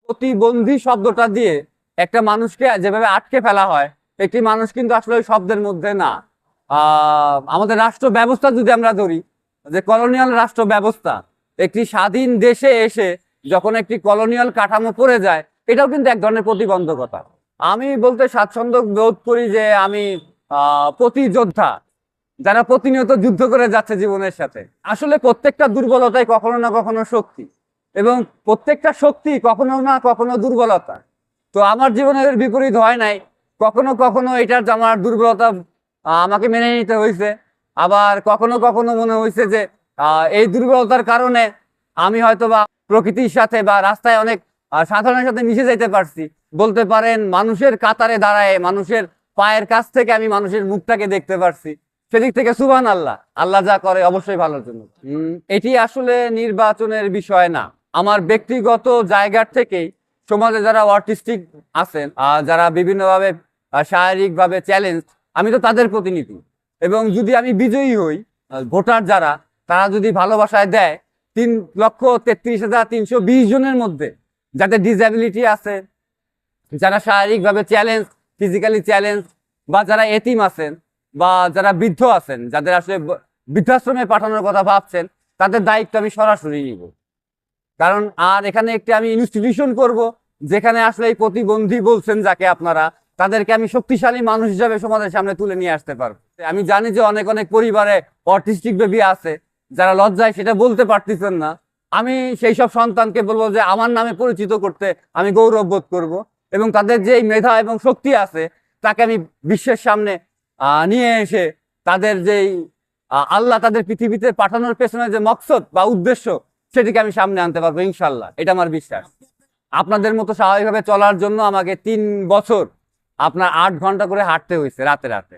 প্রতিবন্ধী শব্দটা দিয়ে একটা মানুষকে যেভাবে আটকে ফেলা হয়, একটি মানুষ কিন্তু আসলে ওই শব্দের মধ্যে না। আমাদের রাষ্ট্র ব্যবস্থা যদি আমরা ধরি, যে কলোনিয়াল রাষ্ট্র ব্যবস্থা, একটি স্বাধীন দেশে এসে যখন একটি কলোনিয়াল কাঠামো পড়ে যায়, এটাও কিন্তু এক ধরনের প্রতিবন্ধকতা। আমি বলতে স্বাচ্ছন্দ্য বোধ করি যে আমি প্রতিযোদ্ধা, যারা প্রতিনিয়ত যুদ্ধ করে যাচ্ছে জীবনের সাথে। আসলে প্রত্যেকটা দুর্বলতাই কখনো না কখনো শক্তি, এবং প্রত্যেকটা শক্তি কখনো না কখনো দুর্বলতা। তো আমার জীবনের বিপরীত হয় নাই, কখনো কখনো এটার আমার দুর্বলতা আমাকে মেনে নিতে হয়েছে। আবার কখনো কখনো মনে হয়েছে যে এই দুর্বলতার কারণে আমি হয়তো বা প্রকৃতির সাথে বা রাস্তায় অনেক সাধারণের সাথে মিশে যেতে পারছি। বলতে পারেন মানুষের কাতারে দাঁড়ায়, মানুষের পায়ের কাছ থেকে আমি মানুষের মুখটাকে দেখতে পারছি। সেদিক থেকে সুবহানাল্লাহ, আল্লাহ যা করে অবশ্যই ভালোর জন্য। এটি আসলে নির্বাচনের বিষয় না। আমার ব্যক্তিগত জায়গার থেকেই সমাজে যারা অটিস্টিক আছেন, যারা বিভিন্নভাবে শারীরিকভাবে চ্যালেঞ্জ, আমি তো তাদের প্রতিনিধি। এবং যদি আমি বিজয়ী হই, ভোটার যারা, তারা যদি ভালোবাসায় দেয় 3,33,320 জনের মধ্যে যাদের ডিসএবিলিটি আছে, যারা শারীরিকভাবে চ্যালেঞ্জ, ফিজিক্যালি চ্যালেঞ্জ, বা যারা এতিম আছেন, বা যারা বৃদ্ধ আছেন, যাদের আসলে বৃদ্ধাশ্রমে পাঠানোর কথা ভাবছেন, তাদের দায়িত্ব আমি সরাসরি নিব। কারণ আর এখানে একটি আমি ইনস্টিটিউশন করব, যেখানে আসলে এই প্রতিবন্ধী বলছেন যাকে আপনারা, তাদেরকে আমি শক্তিশালী মানুষ হিসাবে সমাজের সামনে তুলে নিয়ে আসতে পারবো। আমি জানি যে অনেক অনেক পরিবারে অটিস্টিক বেবি আছে, যারা লজ্জায় সেটা বলতে পারতেছেন না। আমি সেই সব সন্তানকে বলবো যে আমার নামে পরিচিত করতে আমি গৌরব বোধ করবো, এবং তাদের যে মেধা এবং শক্তি আছে তাকে আমি বিশ্বের সামনে নিয়ে এসে তাদের যেই আল্লাহ তাদের পৃথিবীতে পাঠানোর পেছনে যে মকসদ বা উদ্দেশ্য, সেটিকে আমি সামনে আনতে পারবো ইনশাল্লাহ, এটা আমার বিশ্বাস। আপনাদের মতো স্বাভাবিকভাবে চলার জন্য আমাকে 3 বছর আপনার 8 ঘন্টা করে হাঁটতে হয়েছে, রাতে রাতে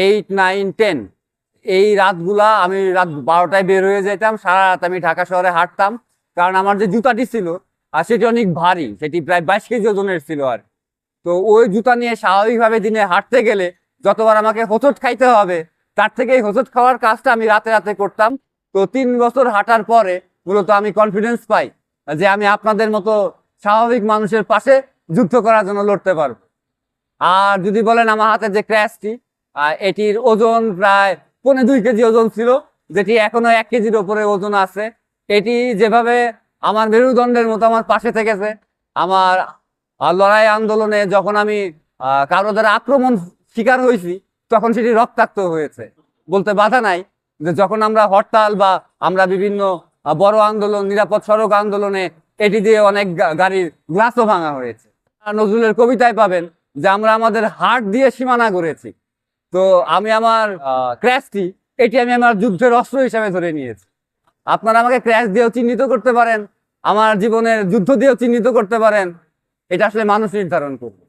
8, 9, 10 এই রাতগুলা আমি রাত 12টায় বের হয়ে যেতাম, সারা রাত আমি ঢাকা শহরে হাঁটতাম। কারণ আমার যে জুতাটি ছিল সেটি অনেক ভারী, সেটি প্রায় 22 কেজি ওজনের ছিল। আর তো ওই জুতা নিয়ে স্বাভাবিকভাবে দিনে হাঁটতে গেলে যতবার আমাকে হোঁচট খাইতে হবে, তার থেকে এই হোঁচট খাওয়ার কাজটা আমি রাতে রাতে করতাম। তো 3 বছর হাঁটার পরে মূলত আমি কনফিডেন্স পাই যে আমি আপনাদের মতো স্বাভাবিক মানুষের পাশে যুদ্ধ করার জন্য লড়তে পারবো। আর যদি বলেন আমার হাতে যে ক্র্যাশটি, এটির ওজন প্রায় 2.25 কেজি ওজন ছিল, যেটি এখনো 1 কেজির ওপরে ওজন আছে। এটি যেভাবে আমার মেরুদণ্ডের মতো আমার পাশে থেকেছে, আমার লড়াই আন্দোলনে যখন আমি কারো দ্বারা আক্রমণ শিকার হয়েছি, তখন সেটি রক্তাক্ত হয়েছে। বলতে বাধা নাই যে যখন আমরা হরতাল বা আমরা বিভিন্ন বড় আন্দোলন, নিরাপদ সড়ক আন্দোলনে, এটি দিয়ে অনেক গাড়ির গ্লাসও ভাঙা হয়েছে। নজরুলের কবিতায় পাবেন যে আমরা আমাদের হার্ট দিয়ে সীমানা গড়েছি। তো আমি আমার ক্র্যাশটি, এটি আমি আমার যুদ্ধের অস্ত্র হিসাবে ধরে নিয়েছি। আপনারা আমাকে ক্র্যাশ দিয়েও চিহ্নিত করতে পারেন, আমার জীবনের যুদ্ধ দিয়েও চিহ্নিত করতে পারেন, এটা আসলে মানুষ নির্ধারণ করবে।